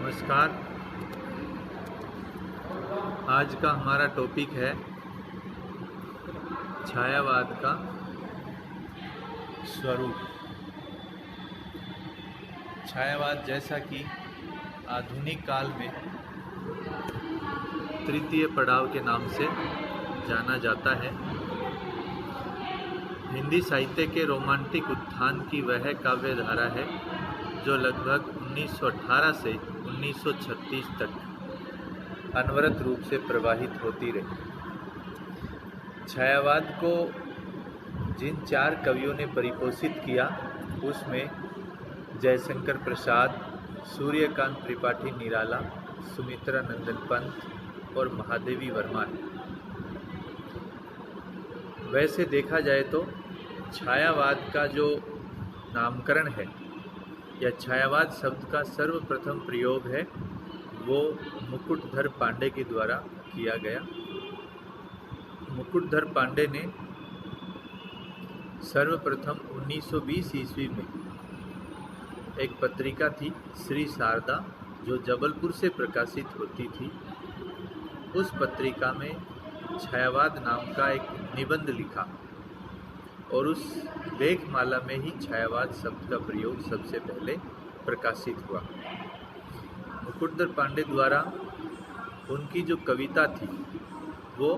नमस्कार। आज का हमारा टॉपिक है छायावाद का स्वरूप। छायावाद जैसा कि आधुनिक काल में तृतीय पड़ाव के नाम से जाना जाता है, हिंदी साहित्य के रोमांटिक उत्थान की वह काव्य धारा है जो लगभग 1918 से 1936 तक अनवरत रूप से प्रवाहित होती रही। छायावाद को जिन 4 कवियों ने परिपोषित किया उसमें जयशंकर प्रसाद, सूर्यकांत त्रिपाठी निराला, सुमित्रा नंदन पंत और महादेवी वर्मा है। वैसे देखा जाए तो छायावाद का जो नामकरण है या छायावाद शब्द का सर्वप्रथम प्रयोग है वो मुकुटधर पांडे के द्वारा किया गया। मुकुटधर पांडे ने सर्वप्रथम 1920 ईस्वी में एक पत्रिका थी श्री शारदा जो जबलपुर से प्रकाशित होती थी, उस पत्रिका में छायावाद नाम का एक निबंध लिखा और उस लेखमाला में ही छायावाद शब्द का प्रयोग सबसे पहले प्रकाशित हुआ। मुकुटधर पांडे द्वारा उनकी जो कविता थी वो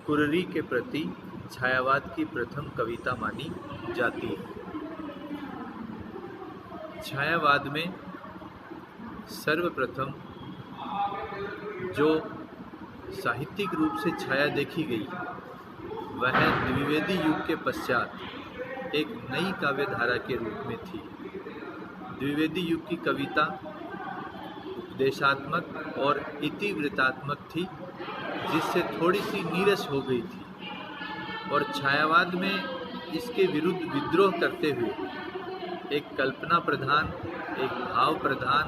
कुररी के प्रति छायावाद की प्रथम कविता मानी जाती है। छायावाद में सर्वप्रथम जो साहित्यिक रूप से छाया देखी गई वह द्विवेदी युग के पश्चात एक नई काव्य धारा के रूप में थी। द्विवेदी युग की कविता उपदेशात्मक और इतिवृत्तात्मक थी जिससे थोड़ी सी नीरस हो गई थी, और छायावाद में इसके विरुद्ध विद्रोह करते हुए एक कल्पना प्रधान, एक भाव प्रधान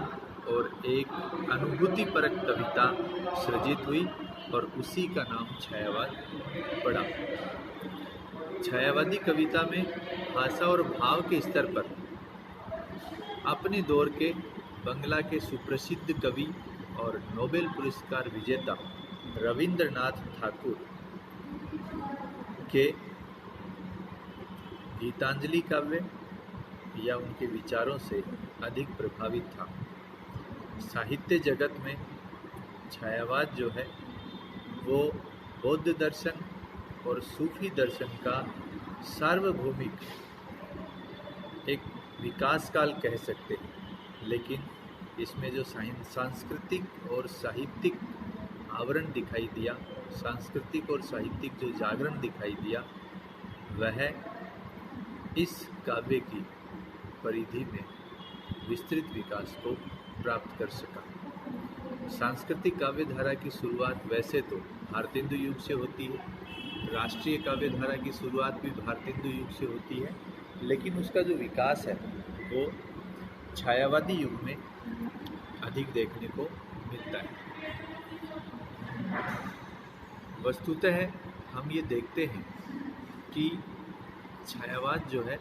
और एक अनुभूतिपरक कविता सृजित हुई और उसी का नाम छायावाद पड़ा। छायावादी कविता में भाषा और भाव के स्तर पर अपने दौर के बंगला के सुप्रसिद्ध कवि और नोबेल पुरस्कार विजेता रविंद्रनाथ ठाकुर के गीतांजलि काव्य या उनके विचारों से अधिक प्रभावित था। साहित्य जगत में छायावाद जो है वो बौद्ध दर्शन और सूफी दर्शन का सार्वभौमिक एक विकास काल कह सकते हैं, लेकिन इसमें जो सांस्कृतिक और साहित्यिक आवरण दिखाई दिया, सांस्कृतिक और साहित्यिक जो जागरण दिखाई दिया, वह इस काव्य की परिधि में विस्तृत विकास को प्राप्त कर सका। सांस्कृतिक काव्य धारा की शुरुआत वैसे तो भारतेंदु युग से होती है, राष्ट्रीय काव्य धारा की शुरुआत भी भारतेंदु युग से होती है, लेकिन उसका जो विकास है वो छायावादी युग में अधिक देखने को मिलता है। वस्तुतः हम ये देखते हैं कि छायावाद जो है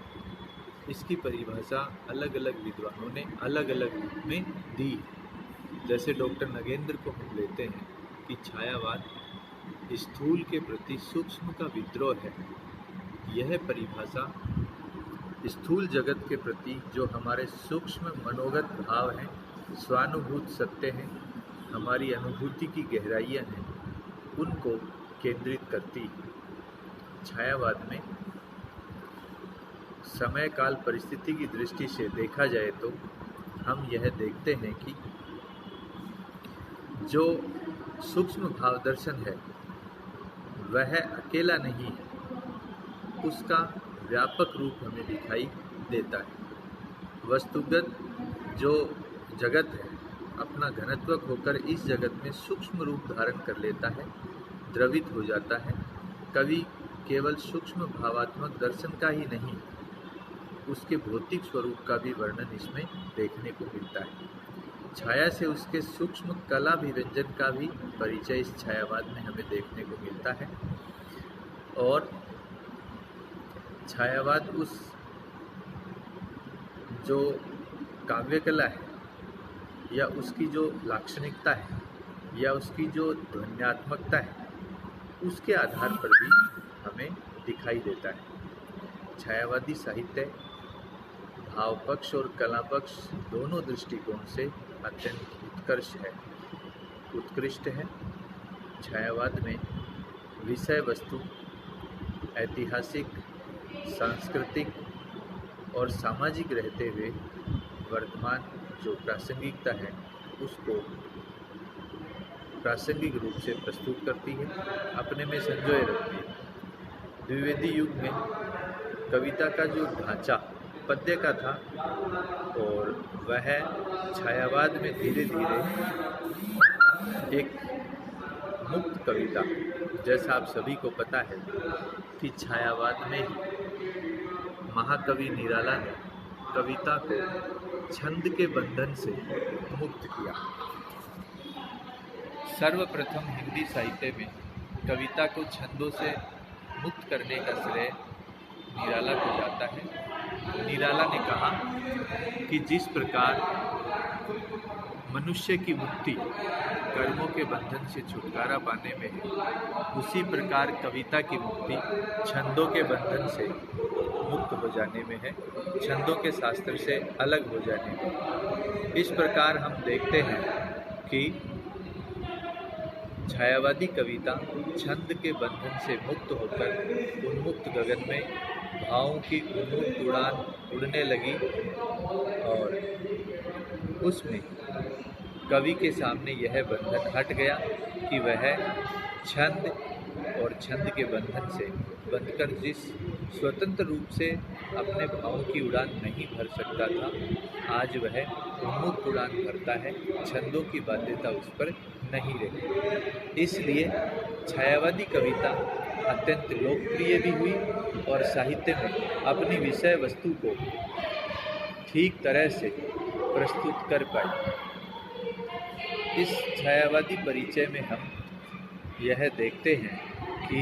इसकी परिभाषा अलग अलग विद्वानों ने अलग अलग रूप में दी। जैसे डॉक्टर नगेंद्र को हम लेते हैं कि छायावाद स्थूल के प्रति सूक्ष्म का विद्रोह है। यह परिभाषा स्थूल जगत के प्रति जो हमारे सूक्ष्म मनोगत भाव हैं, स्वानुभूत सत्य हैं, हमारी अनुभूति की गहराइयाँ हैं, उनको केंद्रित करती है। छायावाद में समय काल परिस्थिति की दृष्टि से देखा जाए तो हम यह देखते हैं कि जो सूक्ष्म भाव दर्शन है वह अकेला नहीं है, उसका व्यापक रूप हमें दिखाई देता है। वस्तुगत जो जगत है अपना घनत्व होकर इस जगत में सूक्ष्म रूप धारण कर लेता है, द्रवित हो जाता है। कवि केवल सूक्ष्म भावात्मक दर्शन का ही नहीं, उसके भौतिक स्वरूप का भी वर्णन इसमें देखने को मिलता है। छाया से उसके सूक्ष्म कला विव्यंजन का भी परिचय इस छायावाद में हमें देखने को मिलता है। और छायावाद उस जो काव्य कला है या उसकी जो लाक्षणिकता है या उसकी जो ध्वन्यात्मकता है, उसके आधार पर भी हमें दिखाई देता है। छायावादी साहित्य भाव पक्ष और कला पक्ष दोनों दृष्टिकोण से अत्यंत उत्कृष्ट है। छायावाद में विषय वस्तु ऐतिहासिक, सांस्कृतिक और सामाजिक रहते हुए वर्तमान जो प्रासंगिकता है उसको प्रासंगिक रूप से प्रस्तुत करती है, अपने में संजोए रखती है। द्विवेदी युग में कविता का जो ढांचा पद्य का था और वह छायावाद में धीरे धीरे एक मुक्त कविता, जैसा आप सभी को पता है कि छायावाद में ही महाकवि निराला ने कविता को छंद के बंधन से मुक्त किया। सर्वप्रथम हिंदी साहित्य में कविता को छंदों से मुक्त करने का श्रेय निराला को जाता है। निराला ने कहा कि जिस प्रकार मनुष्य की मुक्ति कर्मों के बंधन से छुटकारा पाने में है, उसी प्रकार कविता की मुक्ति छंदों के बंधन से मुक्त हो जाने में है, छंदों के शास्त्र से अलग हो जाने में। इस प्रकार हम देखते हैं कि छायावादी कविता छंद के बंधन से मुक्त होकर उन्मुक्त गगन में भावों की उन्मुक्त उड़ान उड़ने लगी और उसमें कवि के सामने यह बंधन हट गया कि वह छंद और छंद के बंधन से बंधकर जिस स्वतंत्र रूप से अपने भावों की उड़ान नहीं भर सकता था, आज वह उन्मुक्त उड़ान भरता है, छंदों की बाध्यता उस पर नहीं रही। इसलिए छायावादी कविता अत्यंत लोकप्रिय भी हुई और साहित्य में अपनी विषय वस्तु को ठीक तरह से प्रस्तुत कर पाई। इस छायावादी परिचय में हम यह देखते हैं कि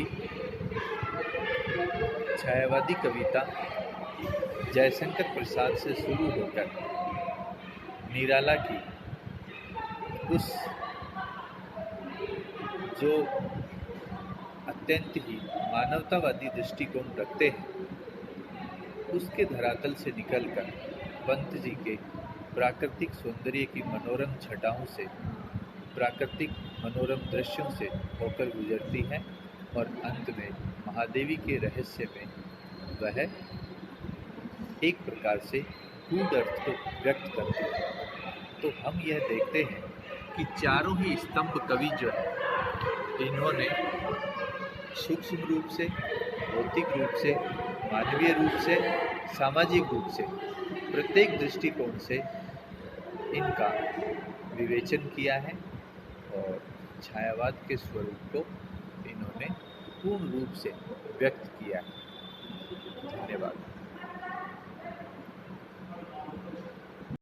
छायावादी कविता जयशंकर प्रसाद से शुरू होकर निराला की उस जो अत्यंत ही मानवतावादी दृष्टिकोण रखते हैं, उसके धरातल से निकलकर पंत जी के प्राकृतिक सौंदर्य की मनोरम छटाओं से, प्राकृतिक मनोरम दृश्यों से होकर गुजरती है और अंत में महादेवी के रहस्य में वह एक प्रकार से गूढ़ अर्थ को व्यक्त करती है। तो हम यह देखते हैं कि चारों ही स्तंभ कवि जो है, इन्होंने सूक्ष्म रूप से, भौतिक रूप से, मानवीय रूप से, सामाजिक रूप से, प्रत्येक दृष्टिकोण से इनका विवेचन किया है और छायावाद के स्वरूप को इन्होंने पूर्ण रूप से व्यक्त किया है। धन्यवाद।